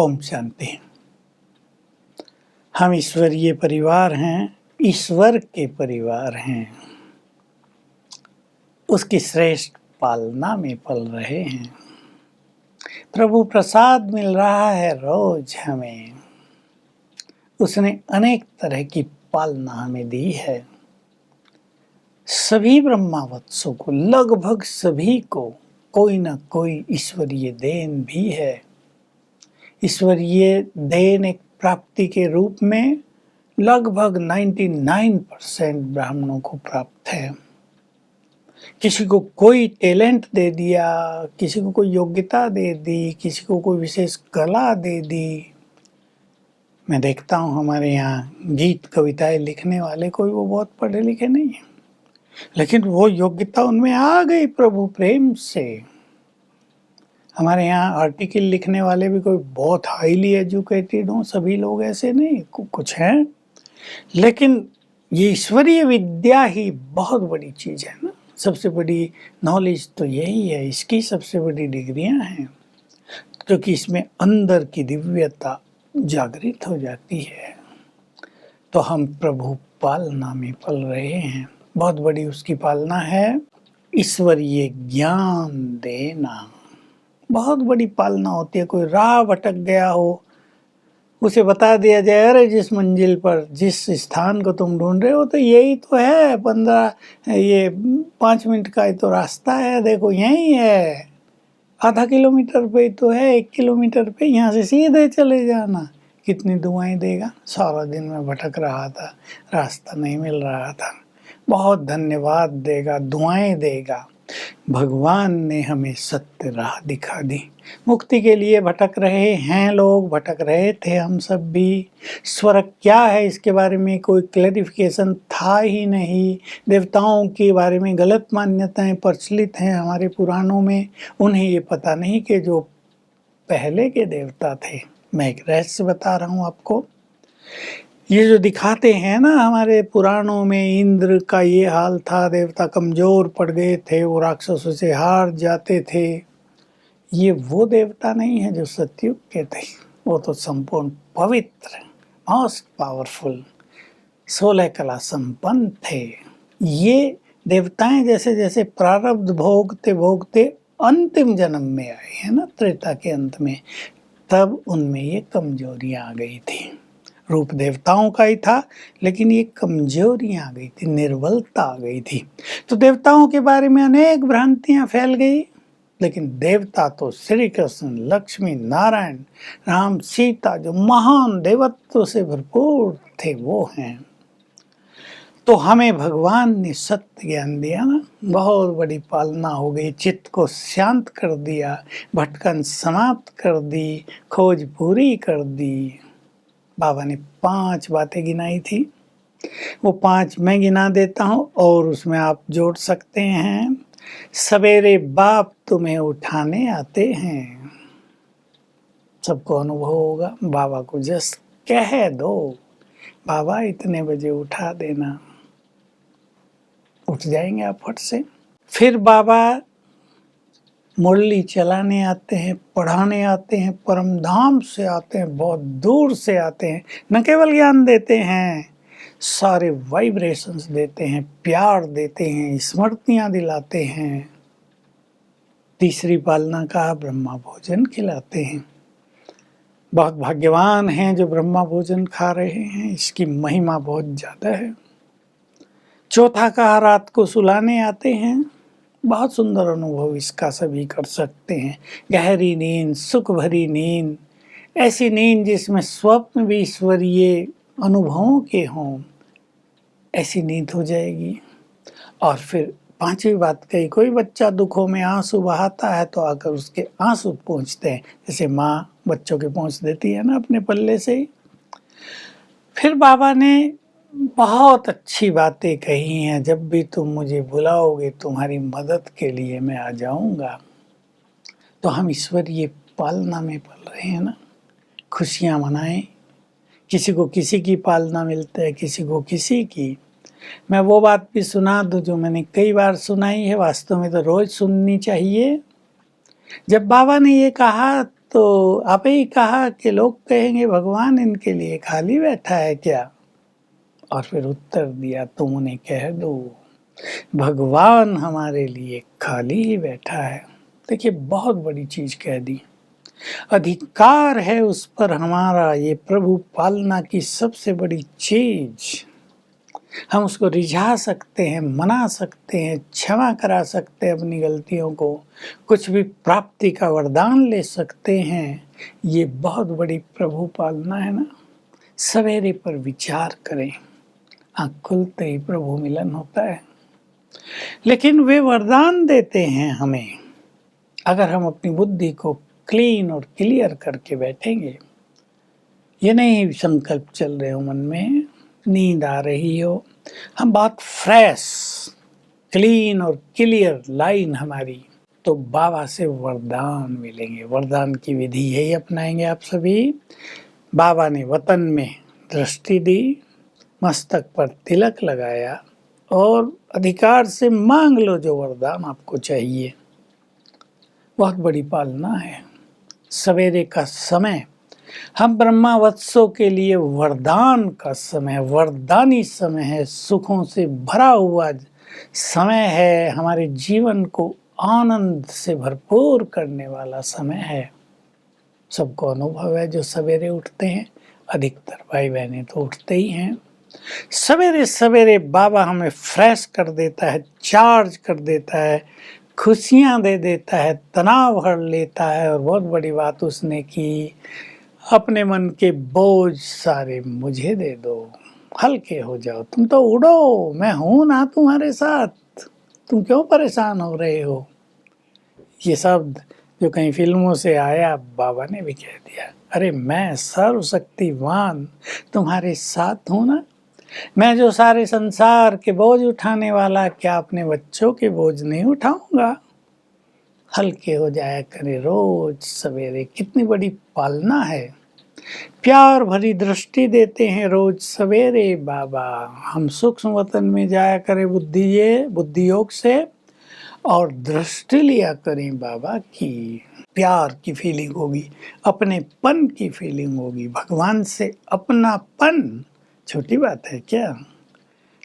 ओम शांति। हम ईश्वरीय परिवार हैं, ईश्वर के परिवार हैं, उसकी श्रेष्ठ पालना में पल रहे हैं। प्रभु प्रसाद मिल रहा है रोज हमें। उसने अनेक तरह की पालना हमें दी है। सभी ब्रह्मावत्सों को, लगभग सभी को कोई न कोई ईश्वरीय देन भी है। ईश्वरीय देन एक प्राप्ति के रूप में लगभग 99% ब्राह्मणों को प्राप्त है। किसी को कोई टैलेंट दे दिया, किसी को कोई योग्यता दे दी, किसी को कोई विशेष कला दे दी। मैं देखता हूँ हमारे यहाँ गीत कविताएं लिखने वाले कोई वो बहुत पढ़े लिखे नहीं है, लेकिन वो योग्यता उनमें आ गई प्रभु प्रेम से। हमारे यहाँ आर्टिकल लिखने वाले भी कोई बहुत हाईली एजुकेटेड हों, सभी लोग ऐसे नहीं, कुछ हैं, लेकिन ये ईश्वरीय विद्या ही बहुत बड़ी चीज़ है ना। सबसे बड़ी नॉलेज तो यही है, इसकी सबसे बड़ी डिग्रियां हैं, क्योंकि इसमें अंदर की दिव्यता जागृत हो जाती है। तो हम प्रभु पालना में पल रहे हैं। बहुत बड़ी उसकी पालना है ईश्वरीय ज्ञान देना। बहुत बड़ी पालना होती है। कोई राह भटक गया हो, उसे बता दिया जाए, अरे जिस मंजिल पर, जिस स्थान को तुम ढूंढ रहे हो तो यही तो है, 5 मिनट का ही तो रास्ता है, देखो यही है, आधा किलोमीटर पे तो है, 1 किलोमीटर पे, यहाँ से सीधे चले जाना। कितनी दुआएं देगा। सारा दिन मैं भटक रहा था, रास्ता नहीं मिल रहा था, बहुत धन्यवाद देगा, दुआएं देगा। भगवान ने हमें सत्य राह दिखा दी। मुक्ति के लिए भटक रहे हैं लोग, भटक रहे थे हम सब भी। स्वर्ग क्या है इसके बारे में कोई क्लैरिफिकेशन था ही नहीं। देवताओं के बारे में गलत मान्यताएं प्रचलित हैं हमारे पुराणों में। उन्हें ये पता नहीं कि जो पहले के देवता थे, मैं एक रहस्य बता रहा हूँ आपको। ये जो दिखाते हैं ना हमारे पुराणों में, इंद्र का ये हाल था, देवता कमजोर पड़ गए थे, वो राक्षसों से हार जाते थे, ये वो देवता नहीं है जो सतयुग के थे। वो तो संपूर्ण पवित्र, मोस्ट पावरफुल, 16 कला संपन्न थे। ये देवताएं जैसे जैसे प्रारब्ध भोगते भोगते अंतिम जन्म में आए हैं ना, त्रेता के अंत में, तब उनमें ये कमजोरियां आ गई थी। रूप देवताओं का ही था, लेकिन ये कमजोरियां आ गई थी, निर्बलता आ गई थी। तो देवताओं के बारे में अनेक भ्रांतियां फैल गई, लेकिन देवता तो श्री कृष्ण, लक्ष्मी नारायण, राम, सीता, जो महान देवत्व से भरपूर थे, वो हैं। तो हमें भगवान ने सत्य ज्ञान दिया ना, बहुत बड़ी पालना हो गई। चित्त को शांत कर दिया, भटकन समाप्त कर दी, खोज पूरी कर दी। बाबा ने 5 बातें गिनाई थी, वो 5 मैं गिना देता हूँ और उसमें आप जोड़ सकते हैं। सवेरे बाप तुम्हें उठाने आते हैं। सबको अनुभव होगा, बाबा को जस्ट कह दो, बाबा इतने बजे उठा देना, उठ जाएंगे आप फट से। फिर बाबा मुरली चलाने आते हैं, पढ़ाने आते हैं, परम धाम से आते हैं, बहुत दूर से आते हैं। न केवल ज्ञान देते हैं, सारे वाइब्रेशंस देते हैं, प्यार देते हैं, स्मृतियां दिलाते हैं। तीसरी पालना का ब्रह्मा भोजन खिलाते हैं। बहुत भाग्यवान हैं जो ब्रह्मा भोजन खा रहे हैं, इसकी महिमा बहुत ज़्यादा है। चौथा कहा रात को सुलाने आते हैं। बहुत सुंदर अनुभव इसका सभी कर सकते हैं। गहरी नींद, सुख भरी नींद, ऐसी नींद जिसमें स्वप्न भी ईश्वरीय अनुभवों के हों, ऐसी नींद हो जाएगी। और फिर 5वीं बात कही, कोई बच्चा दुखों में आंसू बहाता है तो आकर उसके आंसू पोंछते हैं, जैसे माँ बच्चों के पोंछ देती है ना अपने पल्ले से ही। फिर बाबा ने बहुत अच्छी बातें कही हैं, जब भी तुम मुझे बुलाओगे तुम्हारी मदद के लिए मैं आ जाऊंगा। तो हम ईश्वरीय पालना में पल रहे हैं ना, खुशियां मनाएं। किसी को किसी की पालना मिलता है, किसी को किसी की। मैं वो बात भी सुना दूं जो मैंने कई बार सुनाई है, वास्तव में तो रोज सुननी चाहिए। जब बाबा ने ये कहा तो आप ही कहा कि लोग कहेंगे भगवान इनके लिए खाली बैठा है क्या? और फिर उत्तर दिया, तुम उन्हें कह दो भगवान हमारे लिए खाली ही बैठा है। देखिए, बहुत बड़ी चीज कह दी। अधिकार है उस पर हमारा, ये प्रभु पालना की सबसे बड़ी चीज। हम उसको रिझा सकते हैं, मना सकते हैं, क्षमा करा सकते हैं अपनी गलतियों को, कुछ भी प्राप्ति का वरदान ले सकते हैं। ये बहुत बड़ी प्रभु पालना है ना। सवेरे पर विचार करें, आँख खुलते ही प्रभु मिलन होता है। लेकिन वे वरदान देते हैं हमें अगर हम अपनी बुद्धि को क्लीन और क्लियर करके बैठेंगे। ये नहीं संकल्प चल रहे हो मन में, नींद आ रही हो, हम बात फ्रेश, क्लीन और क्लियर लाइन हमारी, तो बाबा से वरदान मिलेंगे। वरदान की विधि यही अपनाएंगे आप सभी। बाबा ने वतन में दृष्टि दी, मस्तक पर तिलक लगाया और अधिकार से मांग लो जो वरदान आपको चाहिए। बहुत बड़ी पालना है। सवेरे का समय हम ब्रह्मावत्सों के लिए वरदान का समय, वरदानी समय है, सुखों से भरा हुआ समय है, हमारे जीवन को आनंद से भरपूर करने वाला समय है। सबको अनुभव है जो सवेरे उठते हैं, अधिकतर भाई बहनें तो उठते ही हैं। सवेरे सवेरे बाबा हमें फ्रेश कर देता है, चार्ज कर देता है, खुशियाँ दे देता है, तनाव हर लेता है। और बहुत बड़ी बात उसने की, अपने मन के बोझ सारे मुझे दे दो, हल्के हो जाओ, तुम तो उड़ो, मैं हूं ना तुम्हारे साथ, तुम क्यों परेशान हो रहे हो। ये शब्द जो कहीं फिल्मों से आया, बाबा ने भी कह दिया, अरे मैं सर्वशक्तिवान तुम्हारे साथ हूं ना। मैं जो सारे संसार के बोझ उठाने वाला, क्या अपने बच्चों के बोझ नहीं उठाऊंगा। हल्के हो जाया करे रोज सवेरे। कितनी बड़ी पालना है। प्यार भरी दृष्टि देते हैं रोज सवेरे बाबा। हम सूक्ष्म वतन में जाया करें बुद्धि योग से, और दृष्टि लिया करें बाबा की। प्यार की फीलिंग होगी, अपनेपन की फीलिंग होगी, भगवान से अपनापन। छोटी बात है क्या?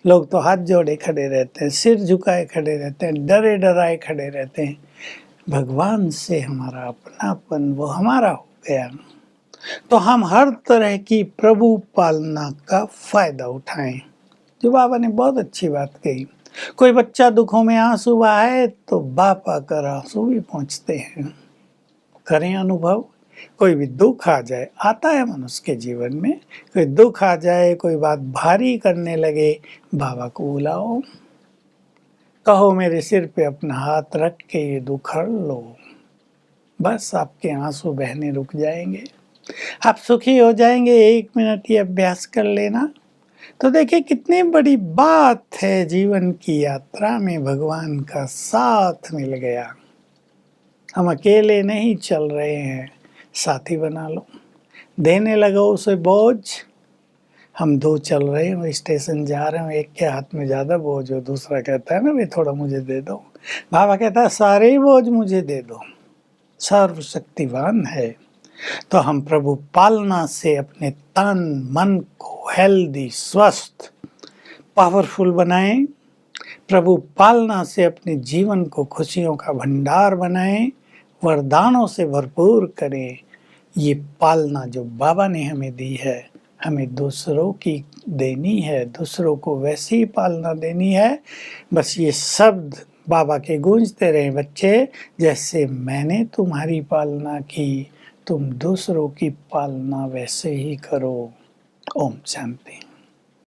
लोग तो हाथ जोड़े खड़े रहते हैं, सिर झुकाए खड़े रहते हैं, डरे डराए खड़े रहते हैं। भगवान से हमारा अपनापन, वो हमारा हो गया, तो हम हर तरह की प्रभु पालना का फायदा उठाएं। जो बाबा ने बहुत अच्छी बात कही। कोई बच्चा दुखों में आंसू बहाए तो बाप आकर आंसू भी पहुंचते हैं। करें अनुभव। कोई भी दुख आ जाए, आता है मनुष्य के जीवन में, कोई दुख आ जाए, कोई बात भारी करने लगे, बाबा को बुलाओ, कहो मेरे सिर पे अपना हाथ रख के ये दुख हर लो। बस आपके आंसू बहने रुक जाएंगे, आप सुखी हो जाएंगे। 1 मिनट ये अभ्यास कर लेना, तो देखिए कितनी बड़ी बात है। जीवन की यात्रा में भगवान का साथ मिल गया। हम अकेले नहीं चल रहे हैं, साथी बना लो, देने लगो उसे बोझ। हम 2 चल रहे हैं, स्टेशन जा रहे हैं, एक के हाथ में ज़्यादा बोझ हो, दूसरा कहता है ना भाई थोड़ा मुझे दे दो। बाबा कहता है सारे ही बोझ मुझे दे दो, सर्वशक्तिवान है। तो हम प्रभु पालना से अपने तन मन को हेल्दी, स्वस्थ, पावरफुल बनाएं। प्रभु पालना से अपने जीवन को खुशियों का भंडार बनाएं, वरदानों से भरपूर करें। ये पालना जो बाबा ने हमें दी है, हमें दूसरों की देनी है, दूसरों को वैसी ही पालना देनी है। बस ये शब्द बाबा के गूंजते रहे, बच्चे, जैसे मैंने तुम्हारी पालना की, तुम दूसरों की पालना वैसे ही करो। ओम शांति।